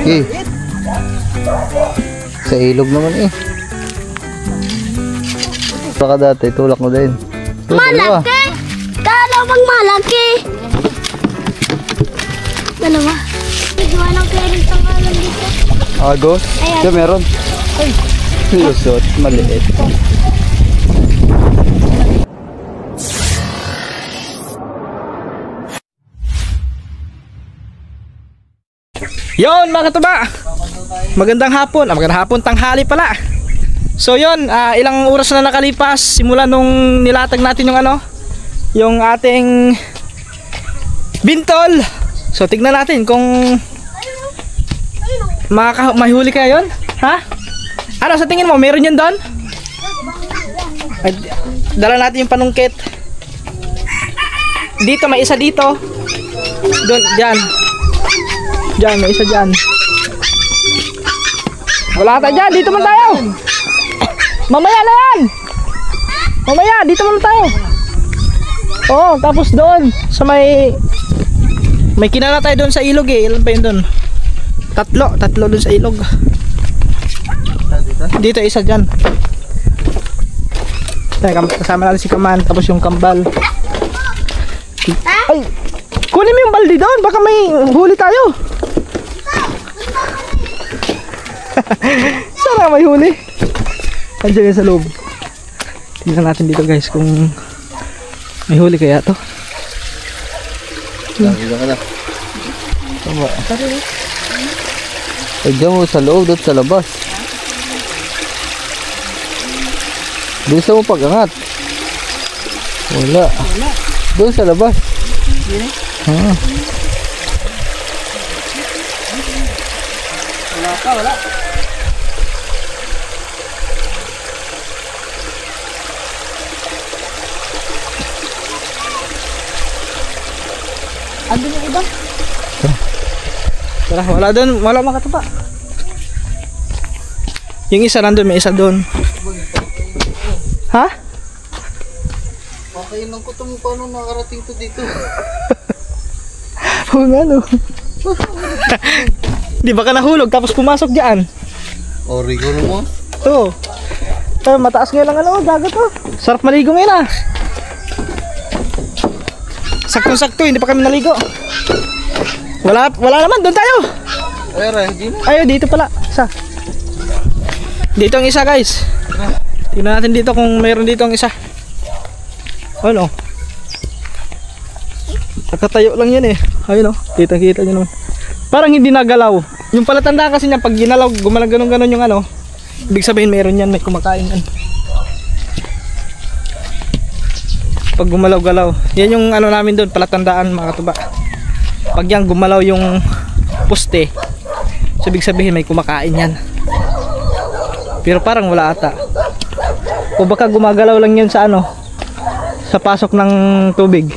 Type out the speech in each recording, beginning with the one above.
Eh. Sa ilog naman eh. Baka dati, tulak mo din. Malaki! Dalawang malaki! Dalawa. Nagawa ng kainin sa kanan dito. Agos? Siya meron. Ay! Lusot, maliit. Yon mga katuba, magandang hapon, tanghali pala. So yon, ilang oras na nakalipas simula nung nilatag natin yung yung ating bintol. So tignan natin kung mahuli kaya yon. Ha? Ano sa tingin mo, meron yun doon? Dala natin yung panungkit. Dito, may isa dito. Doon, dyan. Diyan, may isa dyan. Wala tayo dyan, dito man tayo. Mamaya na yan. Mamaya, dito man tayo. Oo, tapos doon sa may kinala tayo doon sa ilog eh. Ilan pa yun doon? Tatlo doon sa ilog. Dito isa dyan. Kasama natin si Kaman, tapos yung kambal. Ay, kunin mo yung balde doon, baka may huli tayo. Sana may huli. Andiyan sa loob. Tingnan natin dito guys kung may huli kaya to. Dito ka na. Tama. Diyan mo sa loob, doon sa labas. Bisa mo pag-angat. Wala. Doon sa labas. Wala. Andun yung iba? Tara, wala doon, wala makatupa. Yung isa nandun, may isa doon. Ha? Pakailan ko itong paano nakarating to dito. Oo nga no. Di ba ka nahulog tapos pumasok dyan? Origo mo? Oo. Mataas nga lang dagat to. Sarap maligo ngayon ah. Saktong-sakto, hindi pa kami naligo. Wala naman, doon tayo. Ayaw, dito pala. Isa. Dito ang isa guys. Tingnan natin dito kung mayroon dito ang isa. Ano? Nakatayo lang yan eh. Ayun oh, kita nyo naman. Parang hindi nagalaw. Yung palatandaan kasi niya pag ginalaw, gumalang ganon yung ibig sabihin mayroon yan, may kumakain yan. Pag gumalaw-galaw, yan yung namin doon, palatandaan mga katuba. Pag yan gumalaw yung poste, so ibig sabihin may kumakain yan. Pero parang wala ata. O baka gumagalaw lang yan sa sa pasok ng tubig.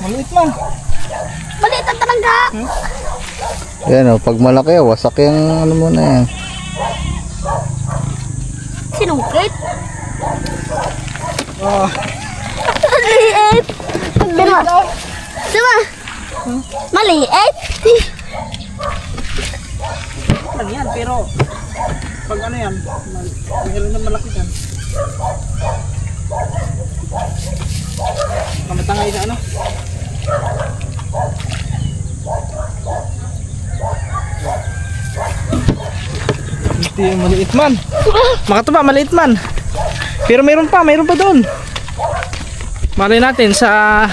Maliit man. Maliit ang talangga. Yan o, pag malaki, wasak yung mo na yan. Sinungkit? Oh. Maliit. Diba? Maliit. Lang yan, pero pag yan, mayroon na malaki yan. Kamatangay na Hindi, maliit man. Makatuba, maliit man. Pero mayroon pa doon. Malay natin sa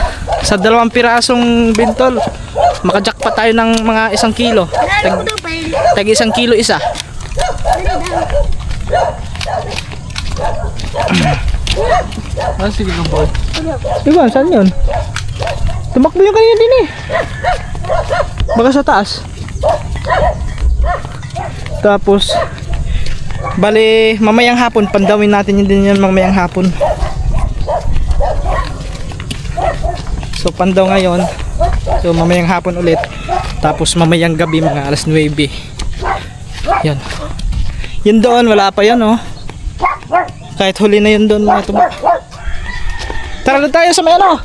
2 pirasong bintol, makajack pa tayo ng mga 1 kilo. Tag 1 kilo isa. Sige lang boy. Diba, saan yun? Tumakbo yung kanina din eh. Baka sa taas. Tapos bali mamayang hapon pandawin natin yun din yan mamayang hapon. So pandaw ngayon, so mamayang hapon ulit, tapos mamayang gabi mga alas 9. Yan. Yun doon, wala pa yan, oh. Kahit huli na yun doon, mga tuba. Tara na tayo sa may ano.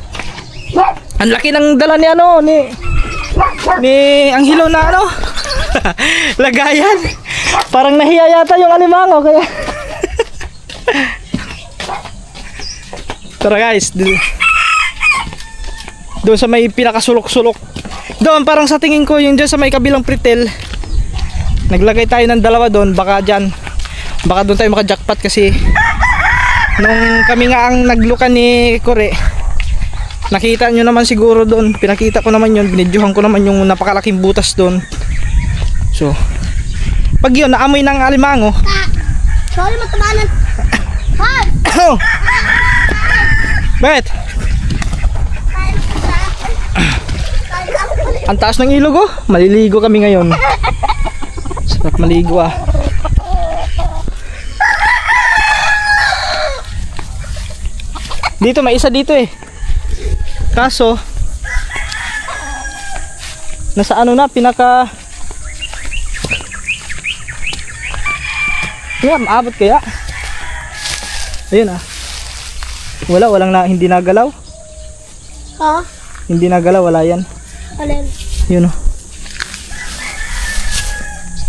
Ang laki ng dala ni ano, ni Anghelo na ano. Lagayan. Parang nahiya yata yung alimango, kaya. Tara guys, doon sa may pinakasulok-sulok. Doon, parang sa tingin ko, yung dyan sa may kabilang pritel. Naglagay tayo ng dalawa doon, baka dyan. Baka doon tayo maka-jackpot kasi nung kami nga ang naglukan ni Kore, nakita nyo naman siguro doon, pinakita ko naman yun, binidyohan ko naman yung napakalaking butas doon. So, pag yun, naamoy ng alimango. Sorry, matabanan. Hot! Bet! Ang taas ng ilog, oh. Maliligo kami ngayon. Sarap maligo, ah. Dito, may isa dito eh. Kaso nasa ano na, pinaka kaya maabot kaya. Ayun ah. Walang hindi nagalaw. Ha? Hindi nagalaw, wala yan. Alin? Yun oh.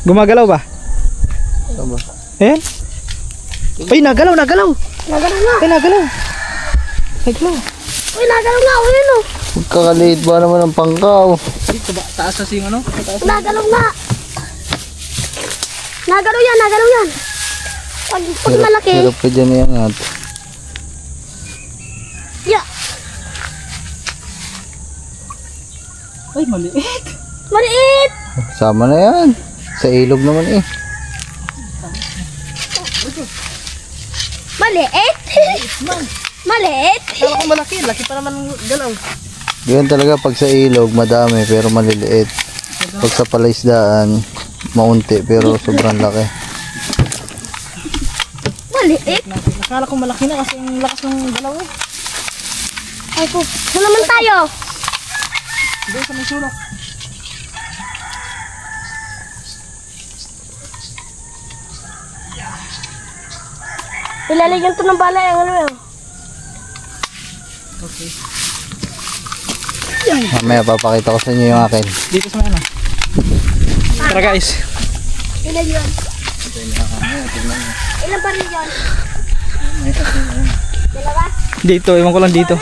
Gumagalaw ba? Tama. Ayan. Ay, nagalaw. Nagalaw nga. Ay, nagalaw. Nagalaw. Uy, nagalaw nga. Uy, ano? Magkakaliit ba naman ang pangkaw? Dito ba? Taas na sing ano? Nagalaw nga. Nagalaw yan. Pag malaki. Hirap ka dyan iangat. Yeah. Ay, maliit. Maliit. Sama na yan. Sa ilog naman eh. Maliit. Maliit. Kala ko malaki. Laki pa naman galaw. Ganyan talaga pag sa ilog, madami pero maliliit. Pag sa palaisdaan, maunti pero sobrang laki. Maliit. Nakala ko malaki na kasi ang lakas ng galaw eh. Ay ko. Ito naman tayo. Doon sa may sulok. Ilalagyan ito ng bala yung ano yun. Okay. Mamaya papakita ko sa inyo yung akin. Dito sa may ano. Tara guys. Ilan yun? Ilan pa rin yun? Dalawa? Dito, ewan ko lang dito.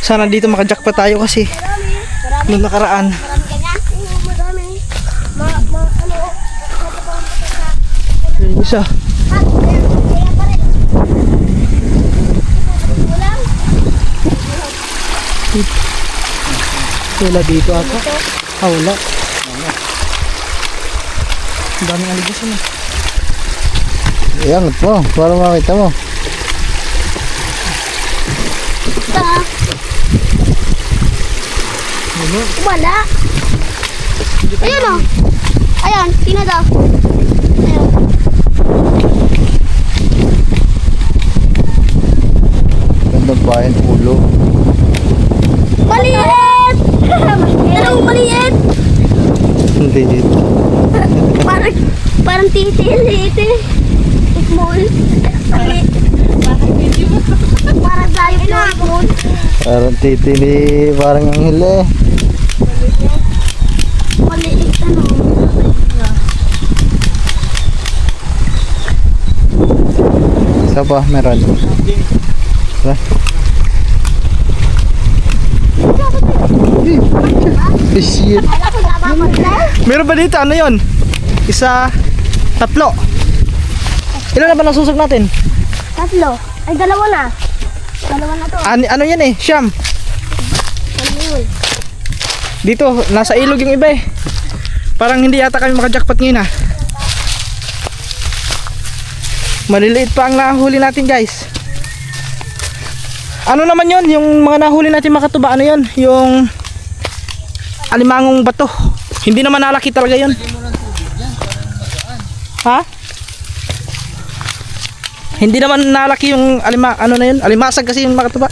Sana dito makajackpot tayo kasi Marami. nung nakaraan. Marami ganyan? Oo, marami. Ano? Yung isa. Ah, kaya pa rin. Walang? Wala dito ata. Ah, wala. Ang daming aligasan eh. Iangat mo, para makita mo. Wala. Ayun o. Ayan, sino daw? Ayun. Gandang bayan, ulo. Maliit! Dalawang maliit! Hindi dito. Parang titi. Small. Maliit. Parang tayo small. Parang titili, parang ang hili. Maliit ano. Isa pa, meron. Tara. Shit. Meron ba dito? Ano yun? Isa, tatlo. Ilan na ba nasusog natin? Tatlo. Ay, dalawa na. Dalawa na to. Ano yan eh? Siyam. Ano yun? Dito, nasa ilog yung iba eh. Parang hindi yata kami makajackpot ngayon ah. Maliliit pa ang nahuli natin guys. Ano naman yun? Yung mga nahuli natin makatuba, ano yun? Yung alimangong bato. Hindi naman nalaki talaga yun. Ha? Hindi naman nalaki yung ano na yun? Alimasag kasi yung makatuba.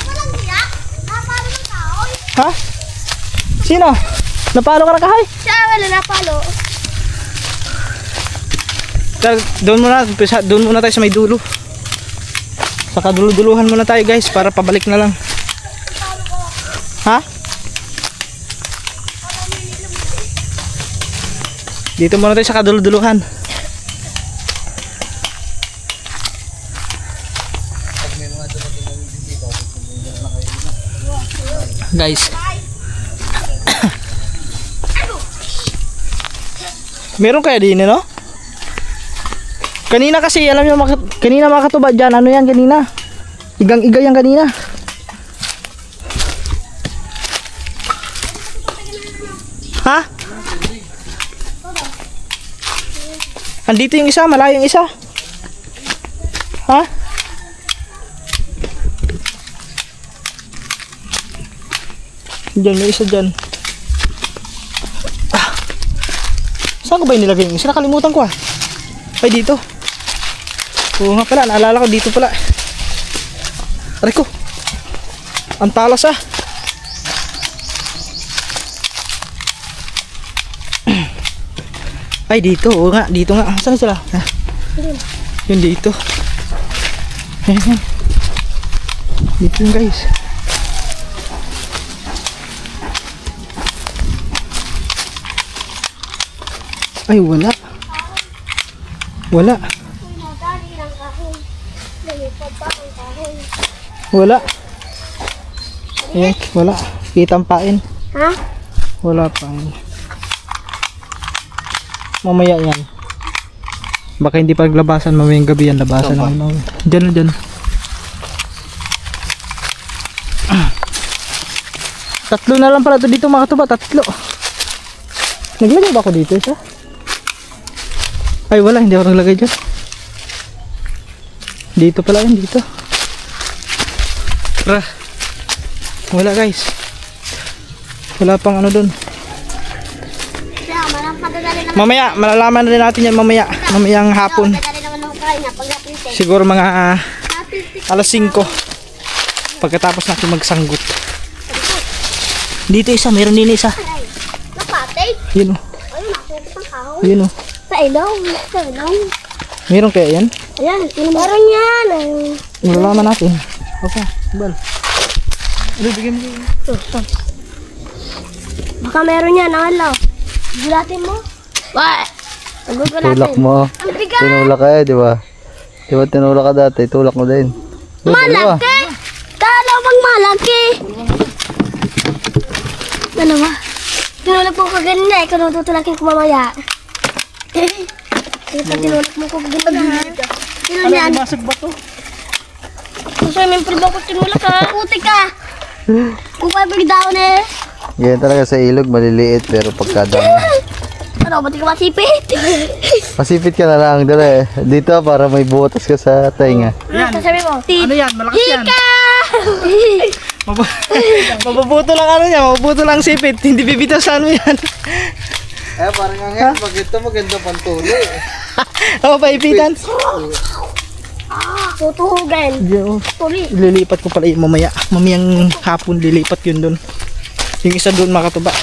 Walang diyak? Napalo ng tao? Ha? Sino? Napalo ka na kahoy? Siya, wala napalo. Doon muna tayo sa may dulo. Saka dulu-duluhan muna tayo guys para pabalik na lang. Ha? Dito muna tayo sa kadulu-duluhan. Guys. Meron kaya din, no? Kanina kasi, alam niyo, kanina mga katuba dyan, ano yan kanina? Igang-iga yan kanina. Ha? Andito yung isa, malayo yung isa. Ha? Diyan, may isa dyan. Ah. Saan ko ba yung nilagay yung isa? Nakalimutan ko ah. Ay, dito. Oo nga pala, naalala ko dito pala. Aray ko. Ang talas ah. Ay, dito. Oo nga, dito nga. Saan sila? Yun dito. Ayan. Dito yun guys. Ay, wala. Wala. Wala. Ayan, wala. Kitang pain. Ha? Wala pa. Mamaya yan. Baka hindi paglabasan mamayang gabi yan. Labasan naman mamaya. Diyan na dyan. Tatlo na lang pala ito dito mga katuba. Tatlo. Naglagay ba ako dito isa? Ay wala, hindi ako naglagay dyan. Dito pala yun, dito. Wala guys. Wala pang ano dun. Mamaya, malalaman rin natin yan mamaya. Mamayang hapon. Siguro mga alas 5. Pagkatapos natin magsanggot. Dito isa, meron din isa. Yun o. Yun o. Sa ilong. Sa ilong. Meron kaya yan? Ayan, meron yan. Malalaman natin. Okay, bal. Ano, bigyan mo yun. Baka meron yan, nakalaw. Gulatin mo. What? Tulak mo. Ang bigat. Tinulak ka di ba? Di ba tinulak ka dati? Tulak mo din. Malaki. Dalawang malaki. Dalawa. Tinulak mo ko ganina. Ikaw nung tutulakin ko mamaya. Tinulak mo ko ganina. Tinulak yan. Masag ba to? Swimming pool ba ko tinulak ha? Puti ka. Kung kayo pagdaon eh. Yan talaga sa ilog, maliliit pero pagkadami. Ano, ba't ka masipit? Masipit ka na lang, dala eh. Dito para may butas ka sa tainga. Ano sabi mo? Ano yan? Malakas yan. Hika! Mabubuto lang ano yan. Mabubuto lang sipit. Hindi bibitaw sa ano yan. Eh, parang nga ngayon, pag ito maganda pang tuloy. Ako pa ipitan. Tutuhugan. Tuli. Lilipat ko pala yung mamaya. Mamayang hapon lilipat yun doon. Yung isa doon makatuba.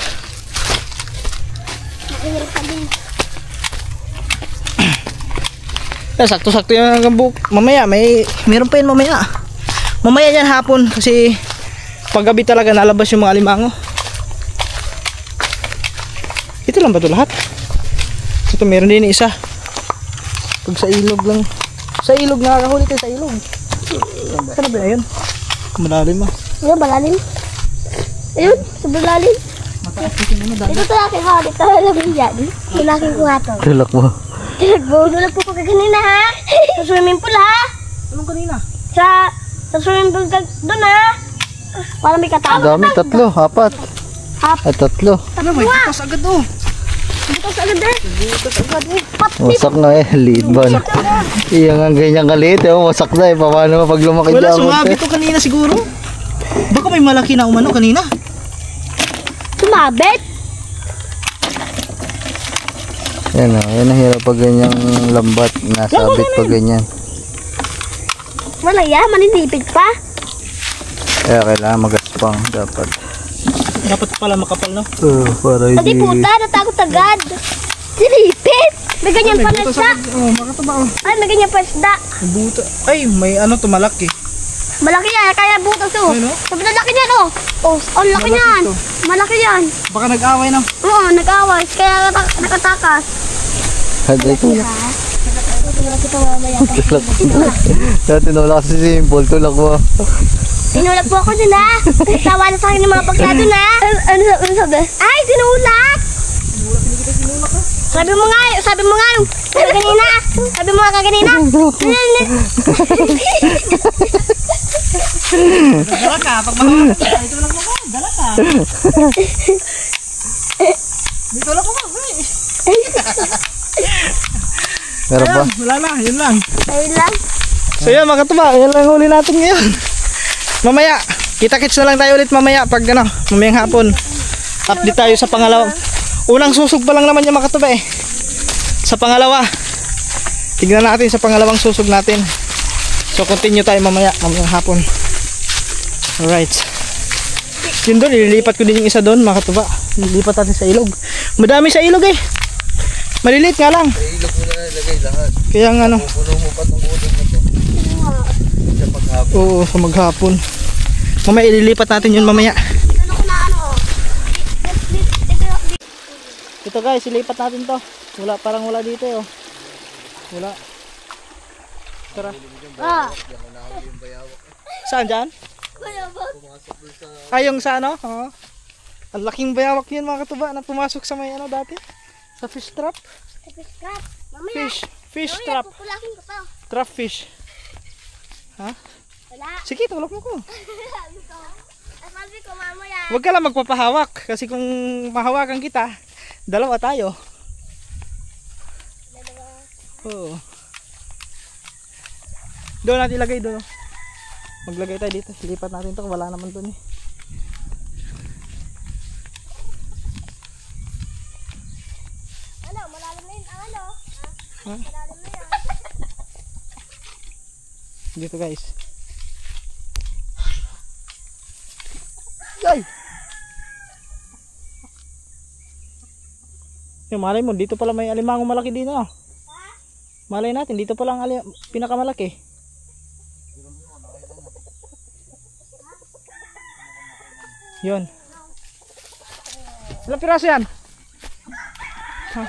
Sakto-sakto yung hanggang mamaya. Meron pa yun mamaya. Mamaya yan hapon kasi paggabi talaga nalabas yung mga alimango. Ito lang ba ito lahat? Ito meron din isa. Pag sa ilog lang. Sa ilog nakakahuli tayo sa ilog. Saan na ba yun? Malalim ah. Ayun, malalim. Ayun, sa malalim. Ito tulakin ko. Dito talagang yan. Tulakin ko nga to. Tulak mo. Tulak po ko kaganina ha. Sa swimming pool ha. Anong kanina? Sa swimming pool doon ha. Parang may katawag. Dami, 3, 4. Ay, 3. Ano ba? Bukas agad oh. Bukas agad eh. Bukas agad eh. Wasak na eh, liit ba na? Iya nga ganyan kaliit eh, wasak na eh. Paano pag lumaki Wala, dyan? sumabi to kanina siguro. Baka may malaki na umano kanina. Sumabit? Yan o, yan ang hirap pag ganyang lambat. Nasabit pag ganyan. Wala yan, maninipid pa. Kaya kailangan magaspang dapat. Dapat pala makapal no? Para Pati hindi... puta, natakot agad. Silipit! May ganyan May pa buto isda. Oh, mga katuba. Oh. Ay, may ganyan pa isda. May buto. Ay, may ano to malaki. Malaki yan, kaya butas oh. Ayun, oh. Sobrang laki niyan oh. Oh, ang laki Malaki niyan. to. Malaki yan. Baka nag-away na. Oo, nag-away. Kaya nakatakas. Haday ko. Kita mamaya. Dati nawala kasi si Simple. Tulak mo. Sinulak po ako dun ah. Tawa na sa akin ng mga pagkado na. Ano sabi? Ay, sinulak! Sabi mo nga yung kanina. Sabi mo nga kaganina. Dala ka. Pag mahawak ka. Dito lang mo ko. Dala ka. Dito lang mo ko. Meron ba? Wala na. Yun lang. Ayun lang. So yun mga katuba. Yan lang huli natin ngayon. Mamaya. Kita-kits na lang tayo ulit mamaya. Pag ano. Mamayang hapon. Update tayo sa pangalawang. Unang susog pa lang naman yung mga katuba eh. Sa pangalawa. Tignan natin sa pangalawang susog natin. So continue tayo mamaya. Mamayang hapon. Alright. Yun doon. Ililipat ko din yung isa doon mga katuba. Ililipat natin sa ilog. Madami sa ilog eh. Maliliit nga lang. Sa ilog mo na nalagay lahat. Kaya nga ano. Puno mo pa itong ulo mo to. Sa paghapon. Oo, sa maghapon. Mamaya ililipat natin yun mamaya. Ano ko na ano? Ito guys, ilipat natin to. Parang wala dito eh. Oh. Wala. Tara. Ah. Saan dyan? Ay, yung sa ano? Oo. Ang laking bayawak yun mga katuba na pumasok sa may ano dati. Sa fish trap. Fish trap. Mamaya. Fish trap. Pupulakin ko pa. Trap fish. Ha? Wala. Sige, tulak mo ko. Sabi ko mamaya. Huwag ka lang magpapahawak. Kasi kung mahawakan kita, dalawa tayo. Oo. Doon natin ilagay doon. Maglagay tayo dito. Lipat natin to. Wala naman doon eh. Ano, malalim na yun. Ano? Ha? Malalim na yan. Dito guys. Ay! Yung malay mo, dito pala may alimango malaki dito. No? Malay natin, dito pala ang pinakamalaki. Yun. Ilang piraso yan? Ha?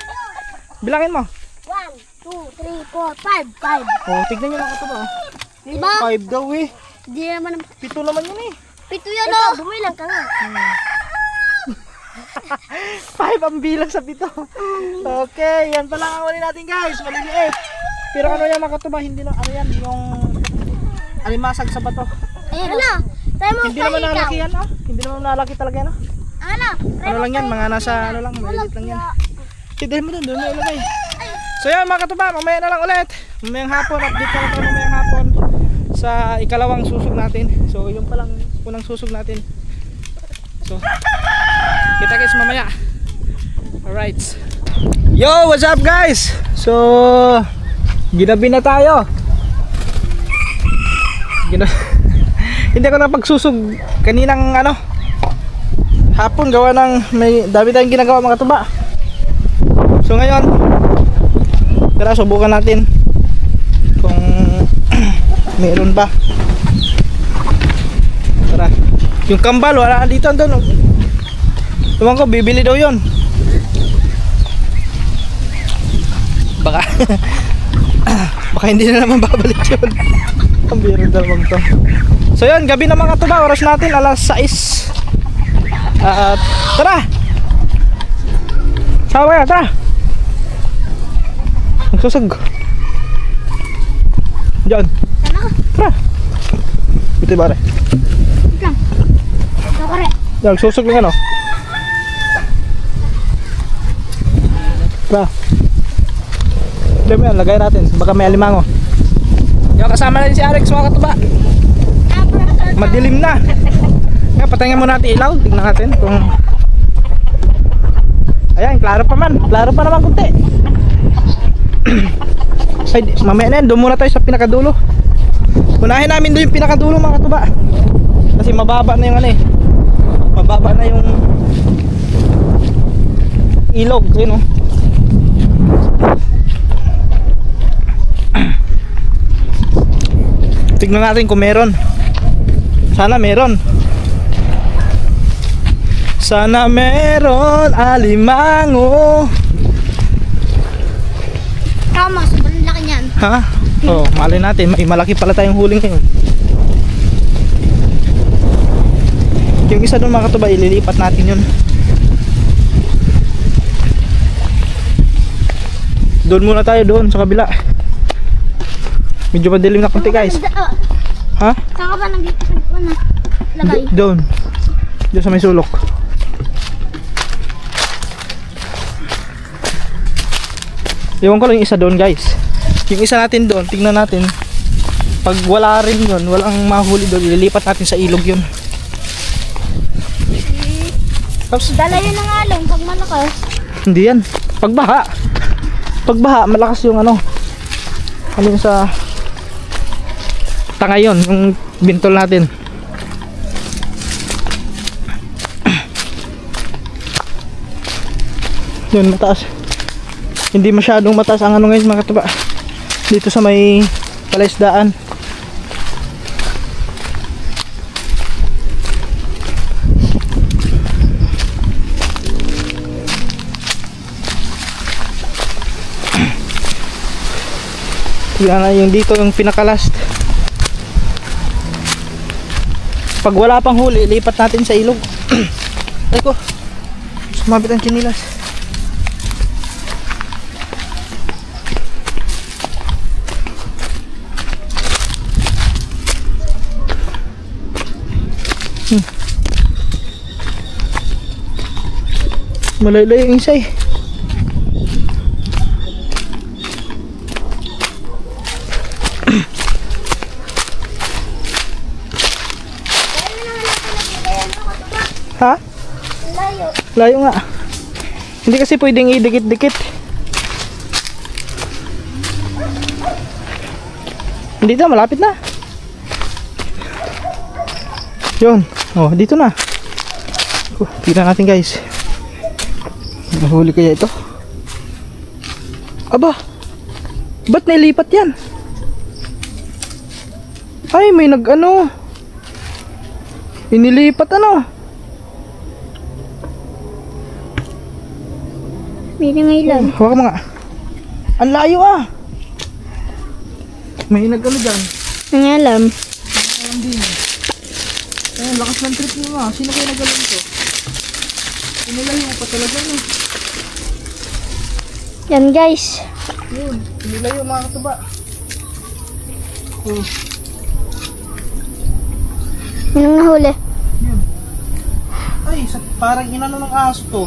Bilangin mo. 1, 2, 3, 4, 5. 5. Oh, tignan nyo lang ito ba? Diba? 5 daw eh. Di naman. 7 naman yun eh. 7 yan o. Bumilang ka nga. 5 ang bilang sa 7. Okay, yan pala ang huli natin guys. Maliliit. Pero ano yan mga katuba, hindi na ano yan, yung alimasag sa bato. Ayan o. Try mo Hindi naman nalaki yan ah. Hindi naman nalaki talaga yan ah. Ano? Ano lang yan, mga nasa ano lang, maliliit lang yan. Sige, mo doon mo ilagay. So yan mga katuba, mamaya na lang ulit. Mamayang hapon, update na lang tayo mamayang hapon sa ikalawang susog natin. So yung palang unang susog natin. So kita-kits mamaya. Alright. Yo, what's up guys? So ginabi na tayo. Hindi ako napagsusog kaninang ano hapon, gawa ng may dami tayong ginagawa mga tuba. So ngayon tara subukan natin kung meron ba. Tara, yung kambal wala dito doon. Tuwang ko bibili daw yon. Baka baka hindi na naman babalik yun. Ang biro dalawang to. So yun, gabi na mga tuba. Oras natin alas 6. Tara. Sawa ya, tara. Magsusog. Diyan. Tara. Ito bare. Lang. Ito kare. Diyan, susog ng ano. Tara. Dami yan, lagay natin. Baka may alimango. Yung kasama natin si Alex mga katuba. Madilim na. Kaya patay muna natin ilaw. Tignan natin kung ayan, klaro pa man. Klaro pa naman kunti. Ay, mamaya na yan. Doon muna tayo sa pinakadulo. Unahin namin doon yung pinakadulo mga katuba. Kasi mababa na yung ano eh. Mababa na yung ilog. Ayun o. Tignan natin kung meron. Sana meron. Sana meron alimango. Tama, sobrang laki niyan. Ha? Oh, malay natin. May malaki pala tayong huli ngayon. Yung isa doon mga katuba, ililipat natin yun. Doon muna tayo doon sa kabila. Medyo madilim na konti guys. Ha? Saan ka ba lagay? Doon. Doon sa may sulok. Iwan ko lang yung isa doon guys. Yung isa natin doon, tignan natin. Pag wala rin yun, walang mahuli doon, ililipat natin sa ilog yun. Tapos, Dala yun ng along pag malakas. hindi yan. Pagbaha. Pagbaha, malakas yung ano. Ano yung sa tanga yun, yung bintol natin. Yun, mataas. Hindi masyadong mataas ang ano ngayon mga katuba. Dito sa may palaisdaan. Tignan na yung dito yung pinakalast. Pag wala pang huli, lipat natin sa ilog. Ay ko, sumabit ang chinilas. Malaylay yung isa eh. Ha? Layo. Layo nga. Hindi kasi pwedeng idikit-dikit. Hindi na, malapit na. Yun. Oh, dito na. Tignan natin guys. Nahuli kaya ito? Aba. Ba't nailipat yan? Ay, may nag-ano. Inilipat ano. May nangailan. Hawakan mo nga. Ang layo ah. May nag-ano dyan. Nangalam. Alam din. Ayan, lakas ng trip nyo ah. Sino kayo nag-alam ito? Inilayo pa talaga no. Yan guys. Yun, inilayo mga katuba. Oh, Anong nahuli? yun. Ay, parang inano ng aso to.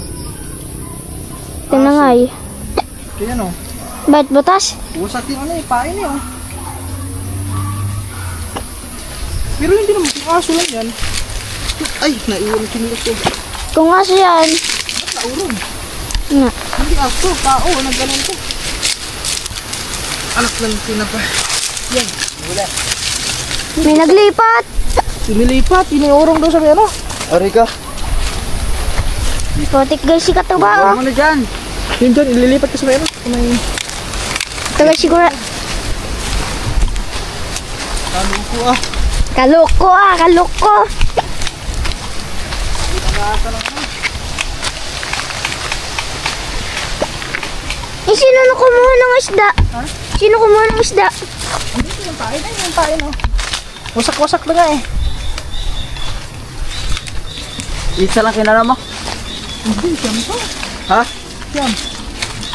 Yan na nga eh. Kaya no. Ba't butas? Usat yung ano eh, pain eh oh. Pero hindi naman, kung aso lang yan. Ay, naiwan yung kinilas ko. Kung aso yan. Ba't naurong? Nga. Hindi aso, tao, nagganon to. Anak lang tinapa. Yan, wala. May naglipat. Inilipat, iniurong daw sa may ano. Arika. Putik guys si katuba oh. Ano dyan? Yun dyan, ililipat ka sa may ano. May Ito guys siguro. kaluko ah. Kaloko ah, kaloko. Eh, sino na kumuha ng isda? Ha? Sino kumuha ng isda? Hindi, yung pain na, yung pain oh. Wasak-wasak na nga eh. Isa lang kinala mo? Hindi, siyam to. Ha? Siyam.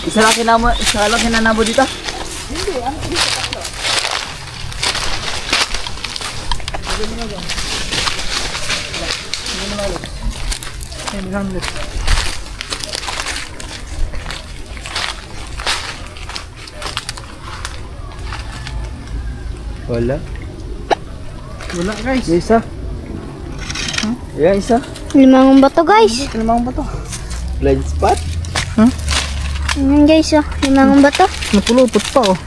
Isa lang kinala mo dito? Hindi, ano ko dito tatlo. Lagyan mo na dyan. Lagyan mo na ulit. Ayan, lagyan mo ulit. Wala. Wala guys. Yung isa? Huh? Yung isa? Limang bato guys. Kalimang ba to? Blind spot? Ayan guys oh, limang bato. Napulupot pa oh.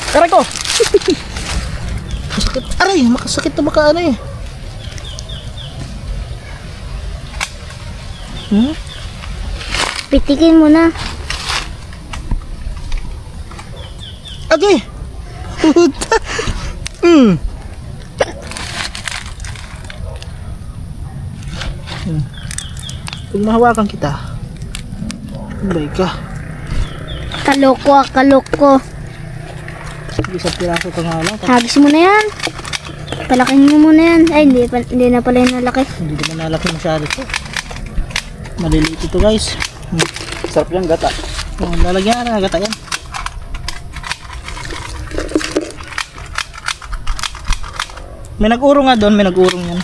Aray ko! Masakit. Aray, makasakit na baka ano eh. Hmm? Pitikin mo na. Okay. Puta. Kung mahawakan kita, bay ka. Kaloko, kaloko. Isang piraso ka nga lang. Hagis mo na yan. Palaking mo muna yan. Ay, hindi na pala yung nalaki. Hindi naman nalaki masyado ito. Maliliit ito guys. Sarap yung gata. Lalagyan na agad yan. May nag-urong nga doon, may nag-urong yan.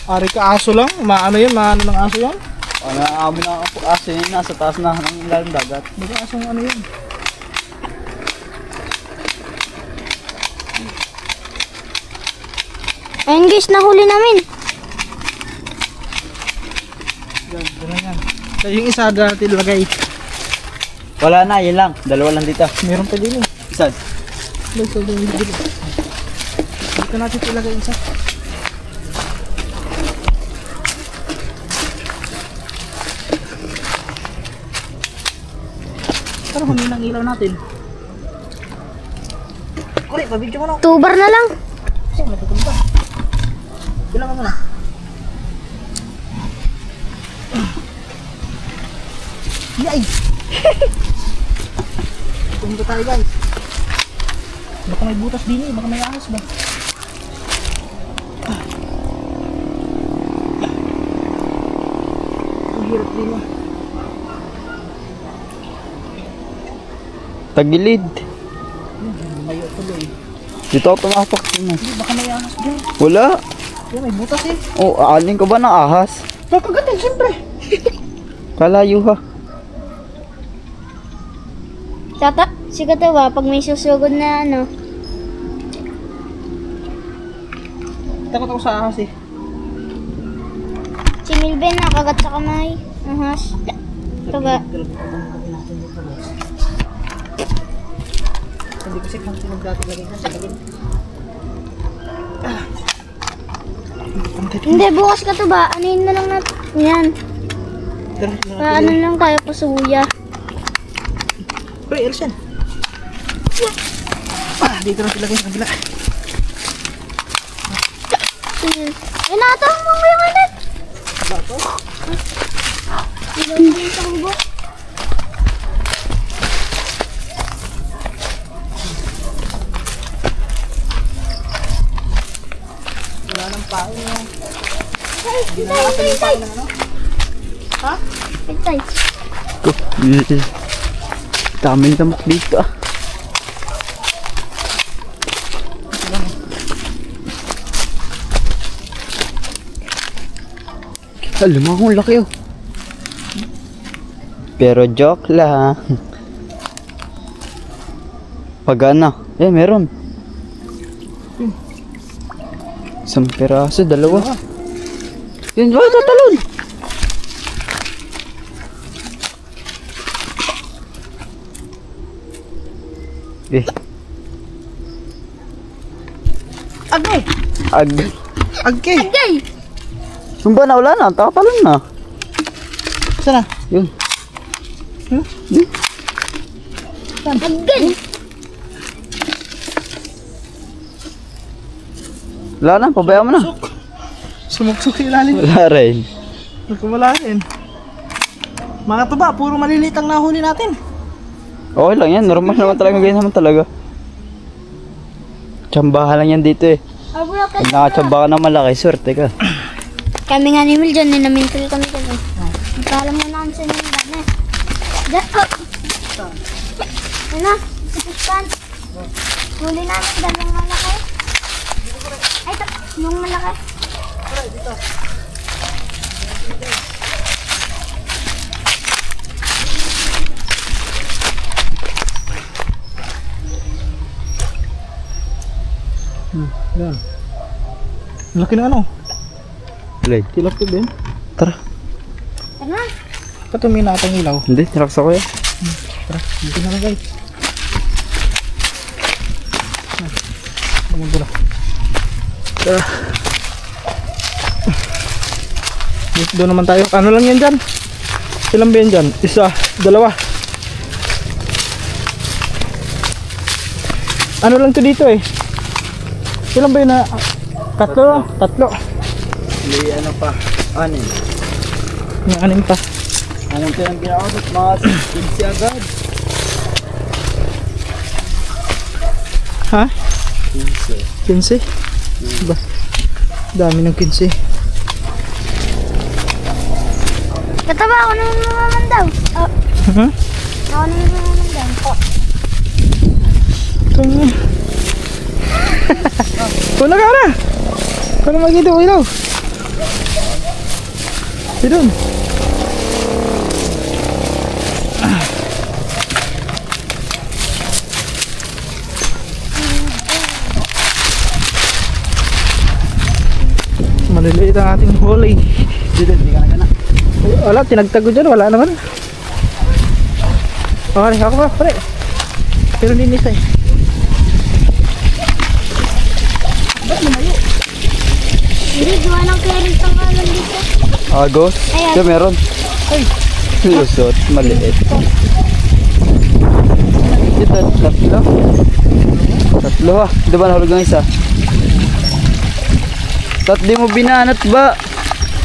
Ari ka aso lang, maano yun, maano ng aso yan? Naamoy na ako aso yun, nasa taas na ng ilalim dagat. Hindi ka asong ano yun. Ayun guys, nahuli namin. Ganun yan. So, yung isa natin ilagay. Wala na, yun lang. Dalawa lang dito. Meron pa din eh. Isa. Dito natin ilagay yung isa. Pero humin ang ilaw natin. Kuri, pabidyo mo na. Tubar na lang. Kasi matutumba. Bilang ka muna. Yay! Tumba tayo guys. Baka may butas din eh, baka may ahas ba? Ang hirap din eh. Tagilid. Mayo tuloy. Dito ako tumapak. Hindi, baka may ahas din. Wala. Yan, may butas eh. Oh, aaling ka ba ng ahas? Napagatin, siyempre. Kalayo ha. Tata, sigat ba? Pag may susugod na ano. Takot ako sa ahas eh. Si Milben nakagat sa kamay. Ahas. Ito ba? Hindi kasi kung sinong dati lagay na sa lagay. Hindi, bukas ka to ba? Anuin na lang natin. Yan. Ano lang kaya pasuya. Pre, Elsen. Dito na ilagay sa kabila. Inatang mo yung ulit. Ilagay mo sa kubo. Wala nang pain mo. Tay. Ha? Tay. Daming damak dito ah. Alam mo akong laki oh. Pero joke lang. Pag ano? Meron. Isang peraso, dalawa. Yun, wala tatalon. Agay! Agay. Agay! Agay! Sumba na, wala na. Tatalon na. Saan na? Yun. Agay! Wala na, pabayaan mo na. Sumuksok yung ilalim. Wala rin. Nagkumala rin. Mga tuba, puro maliliit ang nahuli natin. Okay lang yan, normal naman talaga, ganyan naman talaga. Tsambahan lang yan dito eh. Pag nakachamba ka ng malaki, swerte ka. Kami nga ni Mil dyan, ninamintul kami dyan eh. Magkaalam mo na ang sinundan eh. Dyan, oh! Yan na, sipispan. Huli namin dalawang malaki. Ay, ito, yung malaki. Yan. Laki na ano? Leg. Tilapit din. Tara. Tara. Ito may natang ilaw. Hindi, tinaksa ko yan. Tara, dito na lang guys. Tara. Doon naman tayo. Ano lang yan dyan? Ilan ba yan dyan? Isa, dalawa. Ano lang to dito eh? Ilan ba yun na? Tatlo. Hindi ano pa. Anin. Yung anim pa. Anong pinang ginawa ko? Mga 15 agad. Ha? 15? Ba? Dami ng 15. Kataba ako naman mamamandaw. Oh, Hmm? ako naman mamamandaw. Oh. Kanya. Kuna ka na! Kuna magito ko ilaw. Si dun. Maliliit ang ating huli. Hindi ka na. Wala, tinagtag ko dyan. Wala naman. Okay, ako pa, pare. Pero linis eh. Hindi, gawa ng clearance ang kalan dito. Agos? Ayan. Ito meron. Ay, Lusot, maliit. Ito, tatlo. Tatlo ha. Di ba nahulog ang isa? Di mo binanat ba?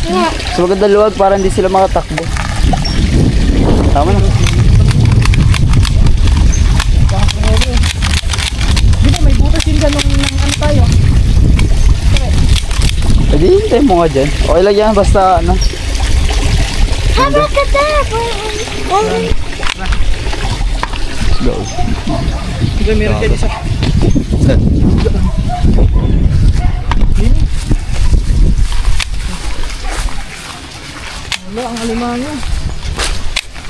Nga. So maganda luwag para hindi sila makatakbo. Tama na. di ba may butas din dyan nung ano tayo? Pwede hintay mo nga dyan. Okay lang yan basta ano. Habang katap! Let's go. Di ba meron dyan isa? Wala, ang alimango.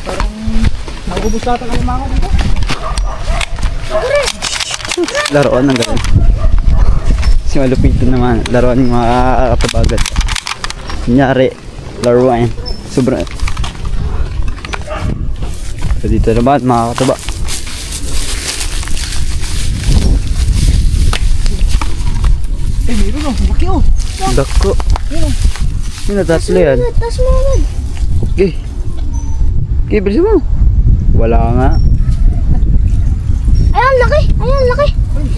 Parang naubos lahat ang alimango dito. Laruan ng ganun. Kasi malupitin naman. Laruan yung mga katabagan. Kunyari, laruan. Sobrang. So dito naman, mga kataba. Eh, meron oh. Laki oh. Dako. Yun na, tatlo yan. Tas mo agad. Okay. Okay, bilisan mo. Wala nga. Ayan, laki! Ayan, laki!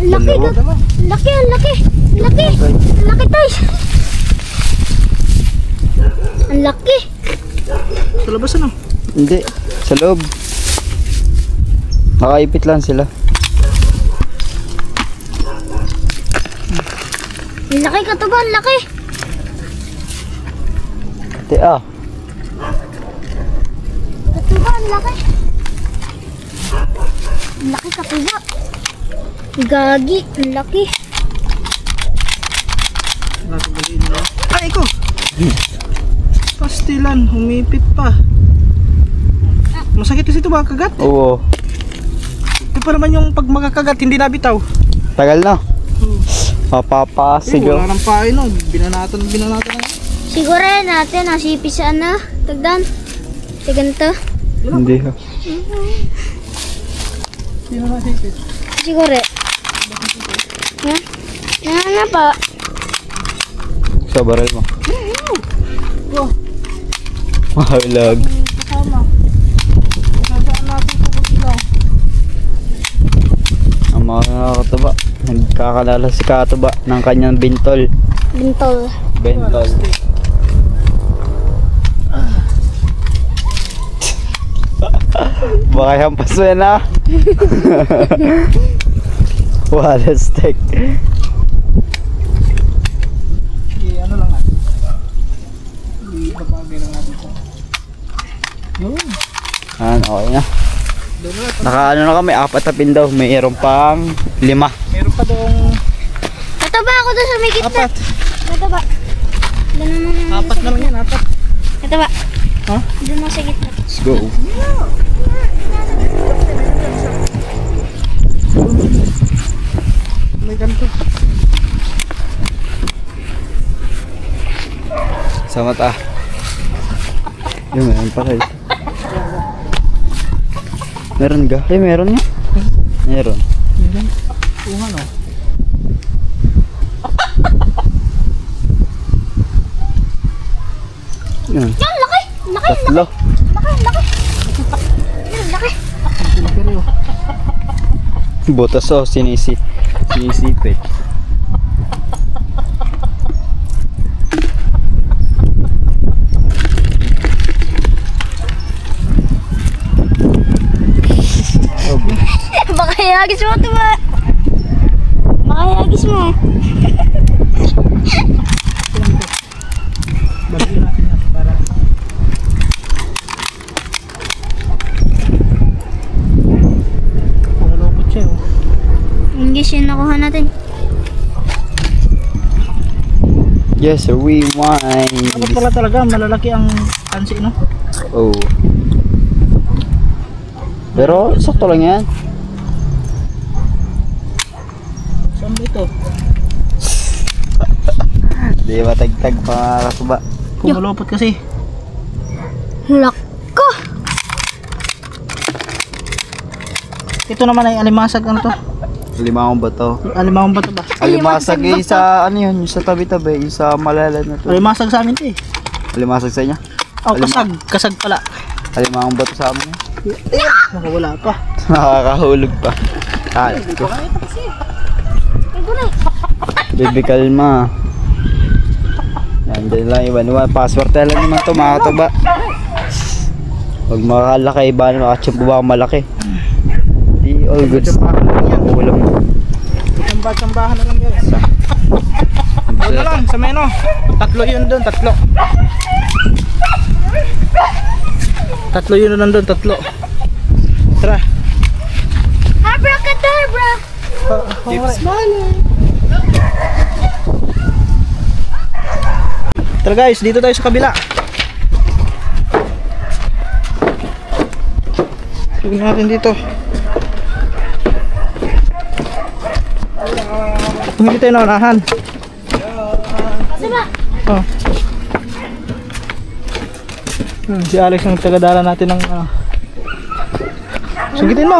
Laki, Dalawa. laki! Laki! Laki! Laki, guys! Ang laki! Sa labas ano? Hindi. Sa loob. Nakaipit lang sila. Ang laki katuba, ang laki! Ate ah. Katuba, ang laki! Ang laki katuba! Gagi, ang laki! Ay, ko! Pastilan, humipit pa. Masakit kasi ito ba kagat? Oo. Ito pa naman yung pag makakagat, hindi nabitaw. Tagal na. Mapapasig Wala nang pain no. Binanatan na. Siguro yan natin, nasipis sa ano, tagdan. Sa ganito. Hindi ha. Sino nasipit? Siguro. Ha? Ano pa? Sa baril mo. Oh, Mahalag. kasama. Sasaan natin ito kung ilaw. Ang mga kataba. Nagkakalala si kataba ng kanyang bintol. Bintol. Bentol. Baka hampas mo yan ha. Wala stick. Ano lang natin. Ibabagay lang natin ito. Yun. Okay na. Doon na. Naka na kami, 4 na pin daw. Mayroon pang 5. Meron pa doong Kataba ako doon sa may gitna. 4. Kataba. Doon naman. 4 na lang yan, 4. Kataba. Ha? Doon na sa gitna. Let's go. May ganito. Sa mata. Yung meron pa kayo. Meron ga? Eh, meron nga. Meron. Kung ano. Yun. Yan, laki! Laki! Tatlo. Laki! Laki! Yan, laki! Butas oh, sinisipit. Baka ihagis mo ito ba? Baka ihagis mo. Balikin natin yan para pumulupot siya oh. Hindi siya nakuha natin. Yes, sir, we wine. Dapat pala talaga malalaki ang kansi, no? Oh. Pero sakto lang yan. Saan ba ito? Di matagtag pa katuba. Pumulupot kasi. Lako! Ito naman ay alimasag, ano to? Limang bato. Alimahong ba ito ba? Alimasag eh, sa ano yun, sa tabi-tabi, yung sa malalan na to. Alimasag sa amin ito eh. Alimasag sa inyo? Oh, kasag pala. Alimang bato sa amin eh. Nakawala pa. Nakakahulog pa. Ah, Ito na. baby kalma. Yan, dyan lang iwan. Password lang naman to mga katuba. Pag makakalaki, iba na makachimpo ba malaki. Di all good. Ulam. Tsambahan na lang guys. Doon na lang, sa meno. Tatlo yun doon, tatlo. Tatlo yun doon, tatlo. Tara. Abracadabra! Keep smiling. Tara guys, dito tayo sa kabila. Tingnan natin dito. Hindi tayo naunahan. Kasi ba? Oh. Si Alex ang tagadala natin ng sugitin mo.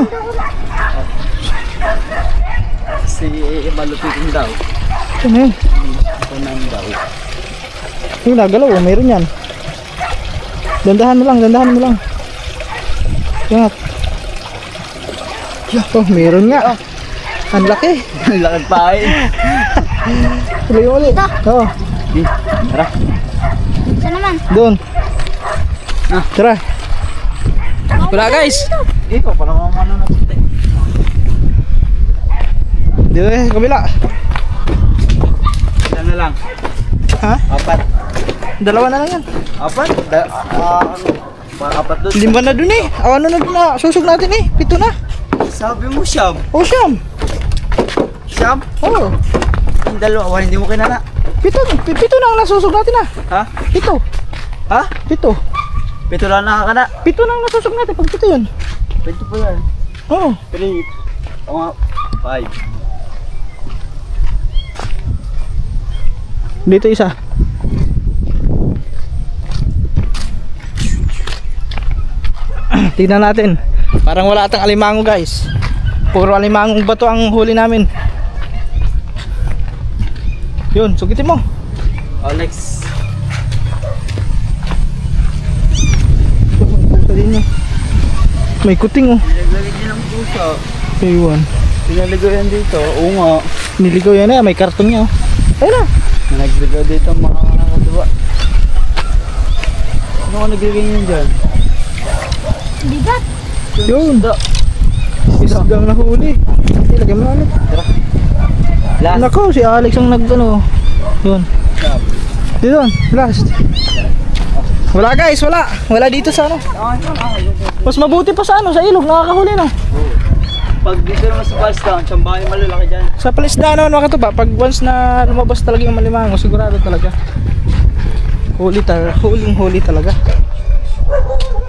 Si malupitin daw. Ano yun? Panang daw. Yung nagalaw, mayroon yan. Dandahan mo lang. Ingat. Oh, mayroon nga. Ang laki. Lakad pa eh. Tuloy ulit. Oo, Di, tara. Saan naman? doon. Tara. Wala guys. Ikaw pa naman ano na puti. Dito sa kabila. Ilan na lang? Ha? 4. Dalawa na lang yan. 4? Mga 4 doon. 5 na dun eh. Ano na dun na. Susog natin eh. 7 na. Sabi mo siyam. Oh, siyam. Siyam? Oh. Yung dalawa, hindi mo kinana. 7 na ang nasusog natin ah. Ha? 7. Ha? 7. 7 lang nakakana. 7 na ang nasusog natin pag 7 yun. 20 po yan. Oo. 3. O nga. 5. Dito isa. Tignan natin. Parang wala atang alimango guys. Puro alimangong bato ang huli namin. Yun, sugitin mo. Alex. Pusa din niya. May kuting oh. Nilagay din ang puso. Ayun. Pinaligaw yan dito. Oo nga. Niligaw yan eh. May karton niya oh. Ayun na. Nagligaw dito mga katuwa. Ano ka naglagay yun dyan? Bigat. Yun. Isgang nahuli. Ilagay mo ulit. Last. Nako, si Alex ang nagano. Yun. Dito, last. Wala guys, wala. Wala dito sa ano. Mas mabuti pa sa ano, sa ilog, nakakahuli na. Pag dito naman sa Palstown, sambahay malalaki dyan. Sa palisda naman mga katuba, pag once na lumabas talaga yung malimango, sigurado talaga. Huling-huli talaga.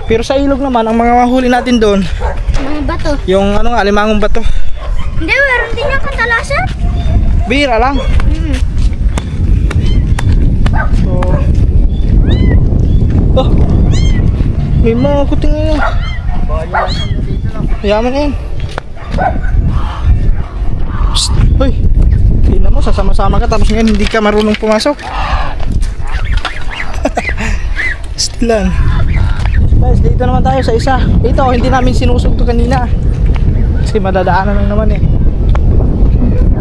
Pero sa ilog naman, ang mga mahuli natin doon, Mga bato. yung ano nga, limangong bato. Hindi, meron din yung katalasan. Bira lang. So, oh, may mga kuting ngayon. Yaman na yun. Psst, hoy. Tingnan mo, sasama-sama ka tapos ngayon hindi ka marunong pumasok. Still lang. Guys, dito naman tayo sa isa. Ito, hindi namin sinusog to kanina. Kasi madadaanan lang naman eh.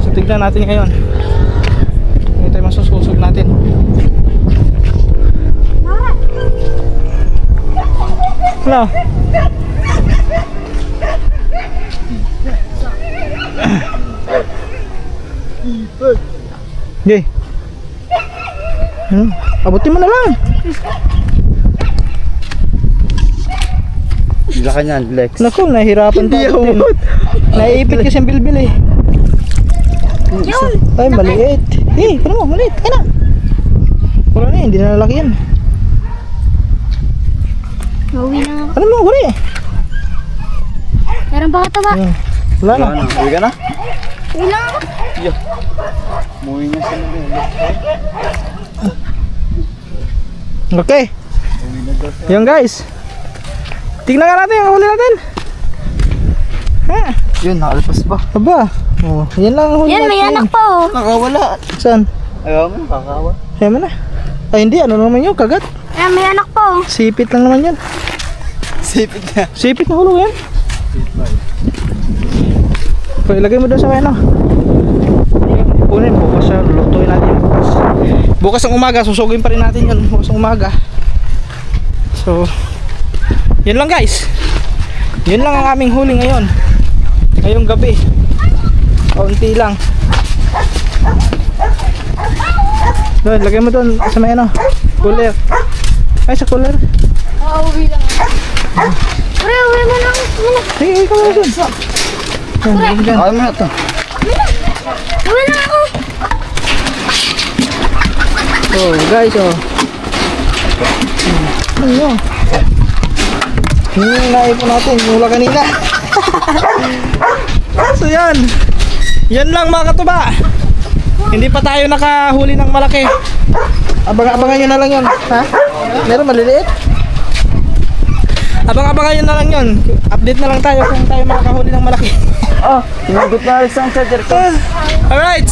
So tignan natin ngayon. Ito yung masususog natin. Hello. Okay. Abutin mo na lang. Laki niyan, Lex. Naku, nahihirapan pa abutin. Naiipit kasi ang bilbil eh. Ay, maliit. Ano mo, maliit. Kaya na. Wala na, hindi na lalaki yan. Mauwi na ako. Ano mo, huli. Meron ba ka ba? Wala na. Uwi ka na? Uwi lang ako. Muwi na sila. Okay. Yan guys. Tingnan nga natin yung huli natin. Ha? Yun, nakalpas ba? Aba. Oh, yan lang ang huli Yan, natin. may anak pa oh. Nakawala. Saan? Ayaw mo, kakawa. Ayaw mo na. Ay hindi, ano naman yun, kagat. Yan, may anak pa oh. Sipit lang naman yan. Sipit na. Sipit na hulog yan. So, ilagay mo doon sa ano. Punin, bukas siya, lulutuin natin bukas. Bukas ang umaga, susugin pa rin natin yun. Bukas ang umaga. So, yun lang guys. Yun lang ang aming huli ngayon. Ngayong gabi. Kaunti lang. Doon, lagay mo doon sa may ano, cooler. Ay, sa cooler. Uwi lang ako. Pre, uwi mo lang. Sige, ikaw mo doon. Yan, lagay mo dyan. Ayaw mo na ito. Uwi lang ako. Oh, guys, oh. Ano? Yung naipon natin, mula kanina. So yan. Yan lang mga katuba. Hindi pa tayo nakahuli ng malaki. Abang-abangan nyo na lang yun. Ha? Meron maliliit? Abang-abangan nyo na lang yun. Update na lang tayo kung tayo makakahuli ng malaki. Oh, sinagot na alis ang charger ko. Alright.